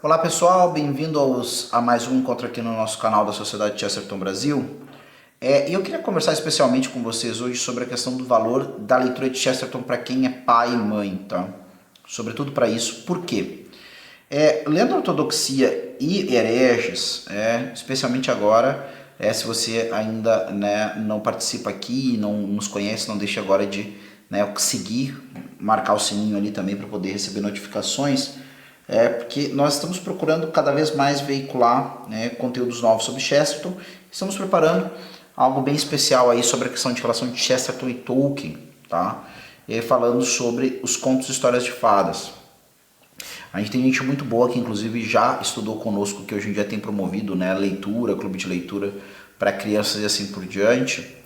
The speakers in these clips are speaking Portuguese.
Olá pessoal, bem-vindo a mais um encontro aqui no nosso canal da Sociedade Chesterton Brasil. Eu queria conversar especialmente com vocês hoje sobre a questão do valor da leitura de Chesterton para quem é pai e mãe, tá? Sobretudo para isso. Por quê? Lendo Ortodoxia e Hereges, especialmente agora, se você ainda não participa aqui, não nos conhece, não deixe agora de seguir, marcar o sininho ali também para poder receber notificações. Porque nós estamos procurando cada vez mais veicular conteúdos novos sobre Chesterton. Estamos preparando algo bem especial aí sobre a questão de relação de Chesterton e Tolkien, tá? Falando sobre os contos e histórias de fadas. A gente tem gente muito boa que inclusive já estudou conosco, que hoje em dia tem promovido leitura, clube de leitura para crianças e assim por diante.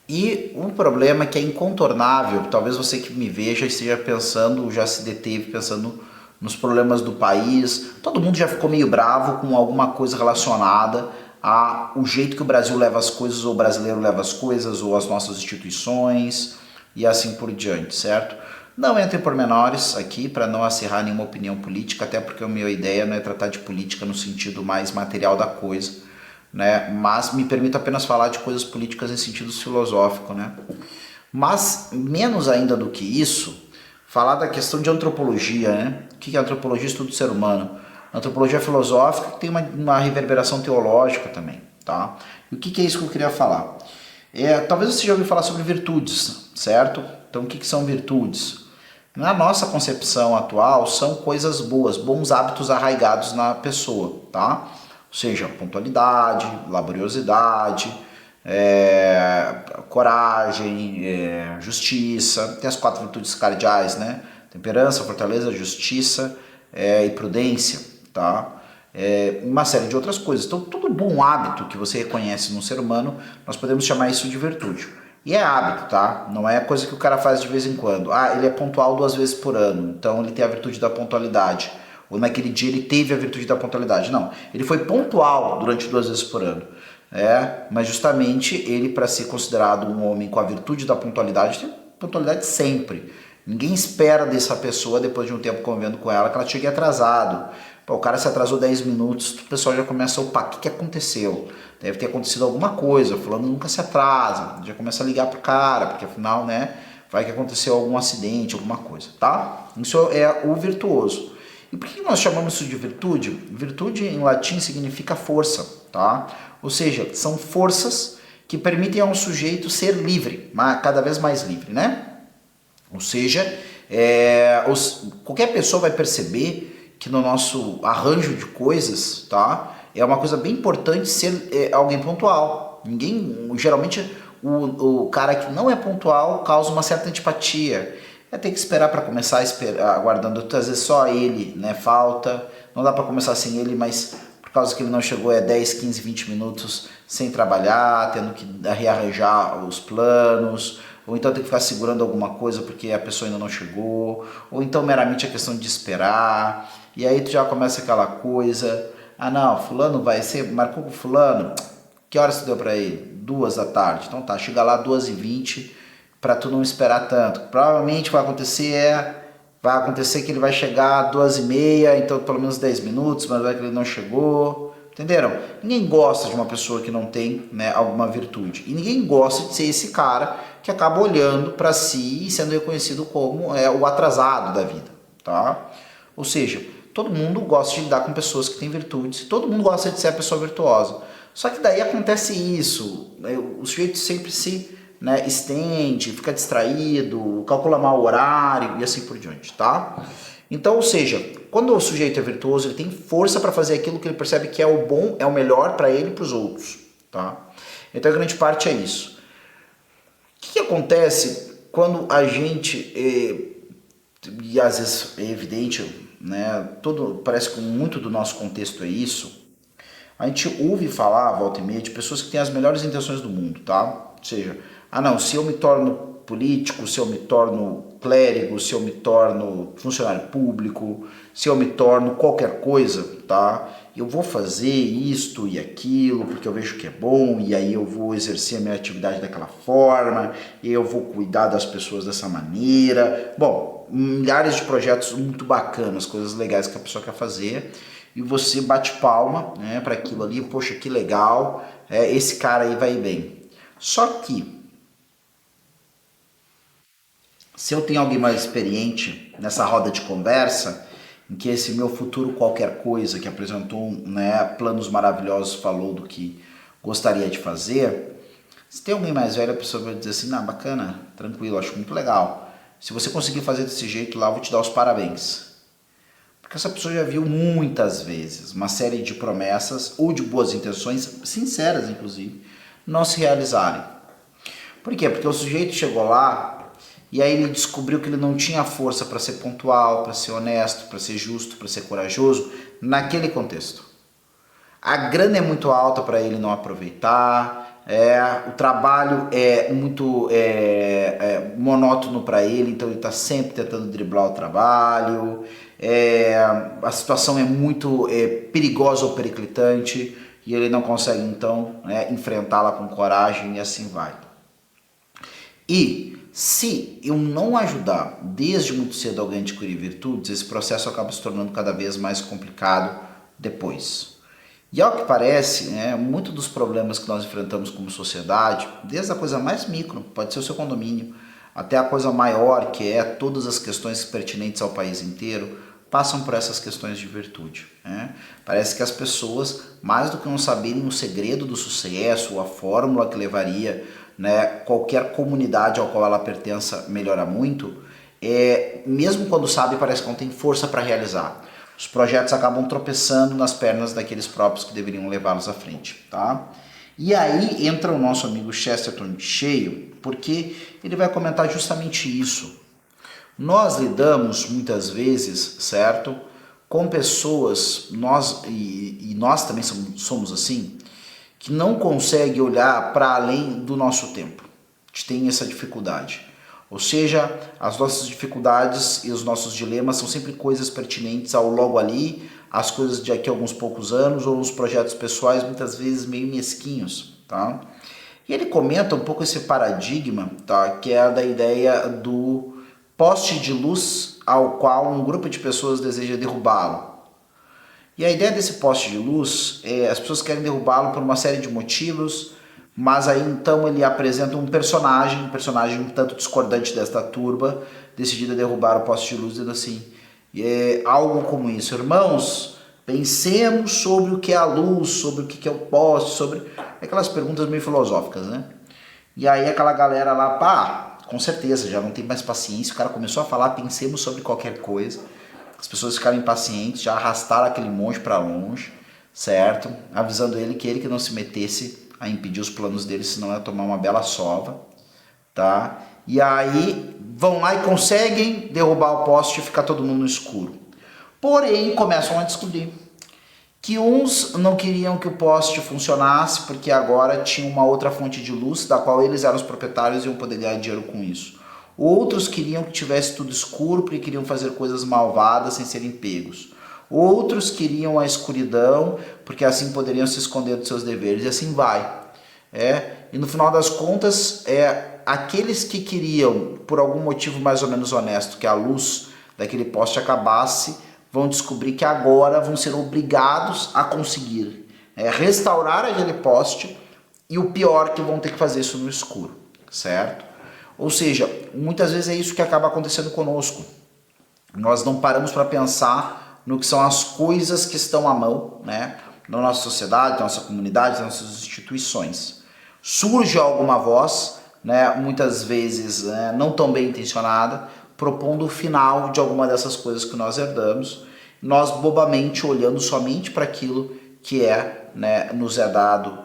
E um problema que é incontornável, talvez você que me veja esteja pensando, já se deteve pensando nos problemas do país. Todo mundo já ficou meio bravo com alguma coisa relacionada ao jeito que o Brasil leva as coisas, ou o brasileiro leva as coisas, ou as nossas instituições, e assim por diante, certo? Não entre em pormenores aqui para não acirrar nenhuma opinião política, até porque a minha ideia não é tratar de política no sentido mais material da coisa, mas me permito apenas falar de coisas políticas em sentido filosófico, Mas, menos ainda do que isso, falar da questão de antropologia, O que é antropologia? Estudo do ser humano. Antropologia filosófica tem uma reverberação teológica também, tá? E o que é isso que eu queria falar? Talvez você já ouviu falar sobre virtudes, certo? Então, o que são virtudes? Na nossa concepção atual, são coisas boas, bons hábitos arraigados na pessoa, tá? Ou seja, pontualidade, laboriosidade, coragem, justiça. Tem as 4 virtudes cardeais, Temperança, fortaleza, justiça e prudência, tá? Uma série de outras coisas. Então, todo bom hábito que você reconhece no ser humano, nós podemos chamar isso de virtude. E é hábito, tá? Não é coisa que o cara faz de vez em quando. Ele é pontual 2 vezes por ano, então ele tem a virtude da pontualidade. Ou naquele dia ele teve a virtude da pontualidade. Não, ele foi pontual durante 2 vezes por ano. Mas justamente ele, para ser considerado um homem com a virtude da pontualidade, tem pontualidade sempre. Ninguém espera dessa pessoa, depois de um tempo convivendo com ela, que ela chegue atrasado. O cara se atrasou 10 minutos, o pessoal já começa a opar, o que aconteceu? Deve ter acontecido alguma coisa, fulano nunca se atrasa, já começa a ligar pro cara, porque afinal, vai que aconteceu algum acidente, alguma coisa, tá? Isso é o virtuoso. E por que nós chamamos isso de virtude? Virtude em latim significa força, tá? Ou seja, são forças que permitem a um sujeito ser livre, cada vez mais livre, Ou seja, qualquer pessoa vai perceber que no nosso arranjo de coisas, tá? É uma coisa bem importante ser alguém pontual. Geralmente o cara que não é pontual causa uma certa antipatia. Tem que esperar para começar aguardando, às vezes só ele, falta. Não dá para começar sem ele, mas por causa que ele não chegou 10, 15, 20 minutos sem trabalhar, tendo que rearranjar os planos, ou então tem que ficar segurando alguma coisa porque a pessoa ainda não chegou, ou então meramente a questão de esperar, e aí tu já começa aquela coisa, não, fulano marcou com fulano, que horas tu deu pra ele? 2 da tarde, então tá, chega lá 2h20 pra tu não esperar tanto, provavelmente vai acontecer que ele vai chegar 2h30, então pelo menos 10 minutos, mas vai que ele não chegou. Entenderam? Ninguém gosta de uma pessoa que não tem alguma virtude. E ninguém gosta de ser esse cara que acaba olhando para si e sendo reconhecido como o atrasado da vida. Tá? Ou seja, todo mundo gosta de lidar com pessoas que têm virtudes. Todo mundo gosta de ser a pessoa virtuosa. Só que daí acontece isso. O sujeito sempre se estende, fica distraído, calcula mal o horário e assim por diante. Tá? Então, ou seja, quando o sujeito é virtuoso, ele tem força para fazer aquilo que ele percebe que é o bom, é o melhor para ele e para os outros, tá? Então, a grande parte é isso. O que acontece quando a gente, e às vezes é evidente, parece que muito do nosso contexto é isso, a gente ouve falar, volta e meia, de pessoas que têm as melhores intenções do mundo, tá? Ou seja, se eu me torno político, se eu me torno clérigo, se eu me torno funcionário público, se eu me torno qualquer coisa, tá? Eu vou fazer isto e aquilo porque eu vejo que é bom, e aí eu vou exercer a minha atividade daquela forma, e eu vou cuidar das pessoas dessa maneira. Bom, milhares de projetos muito bacanas, coisas legais que a pessoa quer fazer, e você bate palma, né, para aquilo ali, poxa, que legal, esse cara aí vai bem. Só que, se eu tenho alguém mais experiente nessa roda de conversa, em que esse meu futuro qualquer coisa que apresentou, né, planos maravilhosos, falou do que gostaria de fazer, se tem alguém mais velho, a pessoa vai dizer assim, não, bacana, tranquilo, acho muito legal. Se você conseguir fazer desse jeito lá, eu vou te dar os parabéns. Porque essa pessoa já viu muitas vezes uma série de promessas ou de boas intenções, sinceras inclusive, não se realizarem. Por quê? Porque o sujeito chegou lá e aí ele descobriu que ele não tinha força para ser pontual, para ser honesto, para ser justo, para ser corajoso naquele contexto. A grana é muito alta para ele não aproveitar, o trabalho é muito monótono para ele, então ele está sempre tentando driblar o trabalho, a situação é muito perigosa ou periclitante e ele não consegue então enfrentá-la com coragem e assim vai. E se eu não ajudar desde muito cedo alguém a adquirir virtudes, esse processo acaba se tornando cada vez mais complicado depois. E ao que parece, muitos dos problemas que nós enfrentamos como sociedade, desde a coisa mais micro, pode ser o seu condomínio, até a coisa maior, que é todas as questões pertinentes ao país inteiro, passam por essas questões de virtude. Parece que as pessoas, mais do que não saberem o segredo do sucesso, ou a fórmula que levaria qualquer comunidade ao qual ela pertença melhora muito, mesmo quando sabe, parece que não tem força para realizar. Os projetos acabam tropeçando nas pernas daqueles próprios que deveriam levá-los à frente, tá? E aí entra o nosso amigo Chesterton Cheio, porque ele vai comentar justamente isso. Nós lidamos muitas vezes, certo, com pessoas, nós também somos assim, que não conseguem olhar para além do nosso tempo. A gente tem essa dificuldade. Ou seja, as nossas dificuldades e os nossos dilemas são sempre coisas pertinentes ao logo ali, as coisas de aqui a alguns poucos anos, ou os projetos pessoais muitas vezes meio mesquinhos, tá? E ele comenta um pouco esse paradigma, tá? Que é da ideia do poste de luz ao qual um grupo de pessoas deseja derrubá-lo. E a ideia desse poste de luz é as pessoas querem derrubá-lo por uma série de motivos, mas aí então ele apresenta um personagem um tanto discordante desta turba, decidido a derrubar o poste de luz, dizendo assim, algo como isso: irmãos, pensemos sobre o que é a luz, sobre o que é o poste, sobre aquelas perguntas meio filosóficas, né? E aí aquela galera lá, pá, com certeza, já não tem mais paciência, o cara começou a falar, pensemos sobre qualquer coisa, as pessoas ficaram impacientes, já arrastaram aquele monge para longe, certo? Avisando ele que não se metesse a impedir os planos dele, senão ia tomar uma bela sova, tá? E aí vão lá e conseguem derrubar o poste e ficar todo mundo no escuro. Porém, começam a descobrir que uns não queriam que o poste funcionasse porque agora tinha uma outra fonte de luz da qual eles eram os proprietários e iam poder ganhar dinheiro com isso. Outros queriam que tivesse tudo escuro porque queriam fazer coisas malvadas sem serem pegos. Outros queriam a escuridão porque assim poderiam se esconder dos seus deveres, e assim vai. E no final das contas, aqueles que queriam, por algum motivo mais ou menos honesto, que a luz daquele poste acabasse, vão descobrir que agora vão ser obrigados a conseguir restaurar aquele poste, e o pior, que vão ter que fazer isso no escuro, certo? Ou seja, muitas vezes é isso que acaba acontecendo conosco. Nós não paramos para pensar no que são as coisas que estão à mão, na nossa sociedade, na nossa comunidade, nas nossas instituições. Surge alguma voz, muitas vezes não tão bem intencionada, propondo o final de alguma dessas coisas que nós herdamos, nós bobamente olhando somente para aquilo que nos é dado.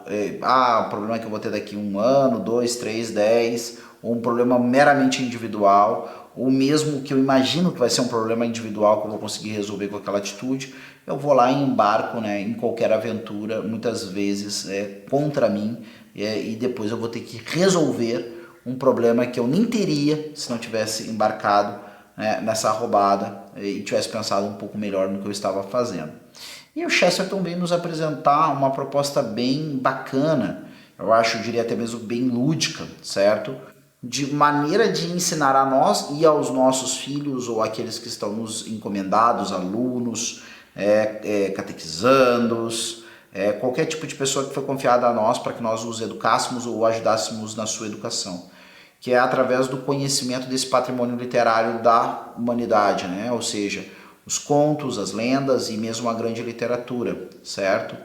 O problema é que eu vou ter daqui 1 ano, 2, 3, 10, ou um problema meramente individual, ou mesmo que eu imagino que vai ser um problema individual que eu vou conseguir resolver com aquela atitude, eu vou lá e embarco em qualquer aventura, muitas vezes contra mim, e depois eu vou ter que resolver um problema que eu nem teria se não tivesse embarcado nessa roubada e tivesse pensado um pouco melhor no que eu estava fazendo. E o Chesterton vem nos apresentar uma proposta bem bacana, eu diria até mesmo bem lúdica, certo? de maneira de ensinar a nós e aos nossos filhos ou aqueles que estão nos encomendados, alunos, catequizandos, qualquer tipo de pessoa que foi confiada a nós para que nós os educássemos ou ajudássemos na sua educação, que é através do conhecimento desse patrimônio literário da humanidade, né? Ou seja, os contos, as lendas e mesmo a grande literatura, certo?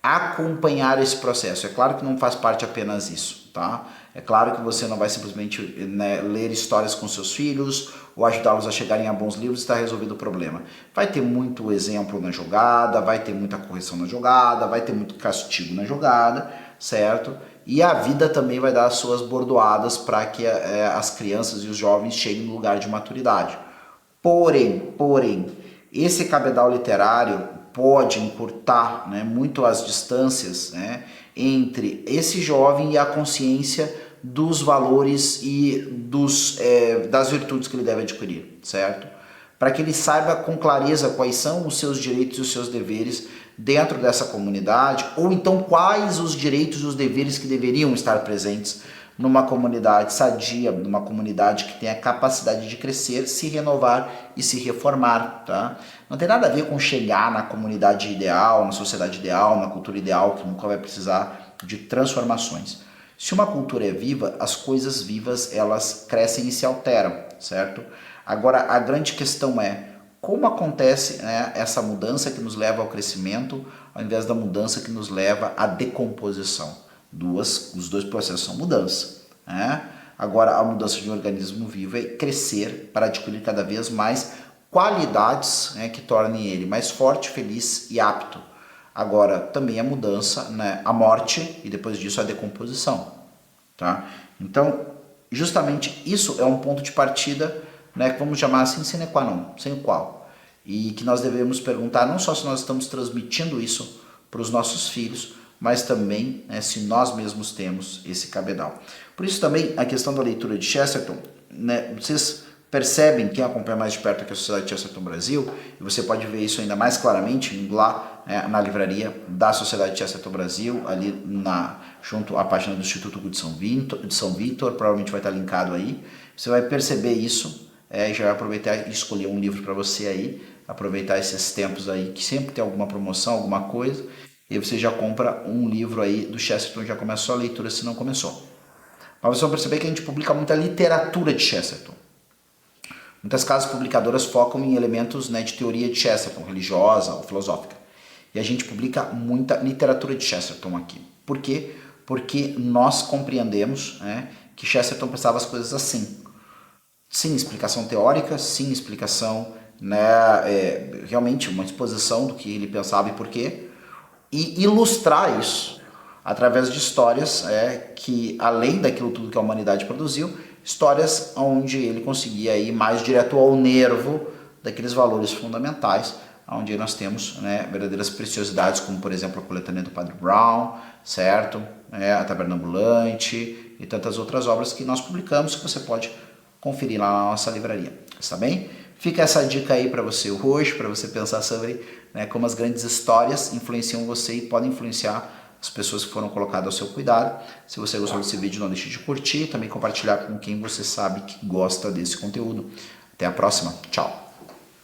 Acompanhar esse processo. É claro que não faz parte apenas isso, tá? É claro que você não vai simplesmente, né, ler histórias com seus filhos ou ajudá-los a chegarem a bons livros e está resolvido o problema. Vai ter muito exemplo na jogada, vai ter muita correção na jogada, vai ter muito castigo na jogada, certo? E a vida também vai dar as suas bordoadas para que as crianças e os jovens cheguem no lugar de maturidade. Porém, esse cabedal literário pode encurtar, né, muito as distâncias, né, entre esse jovem e a consciência dos valores e das virtudes que ele deve adquirir, certo? Para que ele saiba com clareza quais são os seus direitos e os seus deveres dentro dessa comunidade, ou então quais os direitos e os deveres que deveriam estar presentes numa comunidade sadia, numa comunidade que tem a capacidade de crescer, se renovar e se reformar, tá? Não tem nada a ver com chegar na comunidade ideal, na sociedade ideal, na cultura ideal, que nunca vai precisar de transformações. Se uma cultura é viva, as coisas vivas, elas crescem e se alteram, certo? Agora, a grande questão é como acontece, né, essa mudança que nos leva ao crescimento, ao invés da mudança que nos leva à decomposição. Os dois processos são mudança, né? Agora, a mudança de um organismo vivo é crescer para adquirir cada vez mais qualidades, né, que tornem ele mais forte, feliz e apto. Agora, também a mudança, né, a morte e depois disso a decomposição, tá? Então, justamente isso é um ponto de partida, né, que vamos chamar assim sine qua non, sem o qual. E que nós devemos perguntar não só se nós estamos transmitindo isso para os nossos filhos, mas também, né, se nós mesmos temos esse cabedal. Por isso também a questão da leitura de Chesterton, né, vocês percebem, quem acompanha mais de perto aqui a Sociedade Chesterton Brasil, e você pode ver isso ainda mais claramente indo lá, né, na livraria da Sociedade Chesterton Brasil, ali junto à página do Instituto de São Vítor, provavelmente vai estar linkado aí. Você vai perceber isso, e já vai aproveitar e escolher um livro para você aí, aproveitar esses tempos aí, que sempre tem alguma promoção, alguma coisa, e você já compra um livro aí do Chesterton e já começou a leitura se não começou. Mas vocês vão perceber que a gente publica muita literatura de Chesterton. Muitas casas publicadoras focam em elementos, né, de teoria de Chesterton, religiosa ou filosófica. E a gente publica muita literatura de Chesterton aqui. Por quê? Porque nós compreendemos, né, que Chesterton pensava as coisas assim. Sim, explicação teórica, sim, explicação, né, realmente uma exposição do que ele pensava e por quê. E ilustrar isso através de histórias que, além daquilo tudo que a humanidade produziu, histórias onde ele conseguia ir mais direto ao nervo daqueles valores fundamentais, onde nós temos, né, verdadeiras preciosidades, como por exemplo a coletânea do Padre Brown, certo? A Taberna Ambulante e tantas outras obras que nós publicamos, que você pode conferir lá na nossa livraria, está bem? Fica essa dica aí para você hoje, para você pensar sobre, né, como as grandes histórias influenciam você e podem influenciar as pessoas que foram colocadas ao seu cuidado. Se você gostou desse vídeo, não deixe de curtir, também compartilhar com quem você sabe que gosta desse conteúdo. Até a próxima, tchau!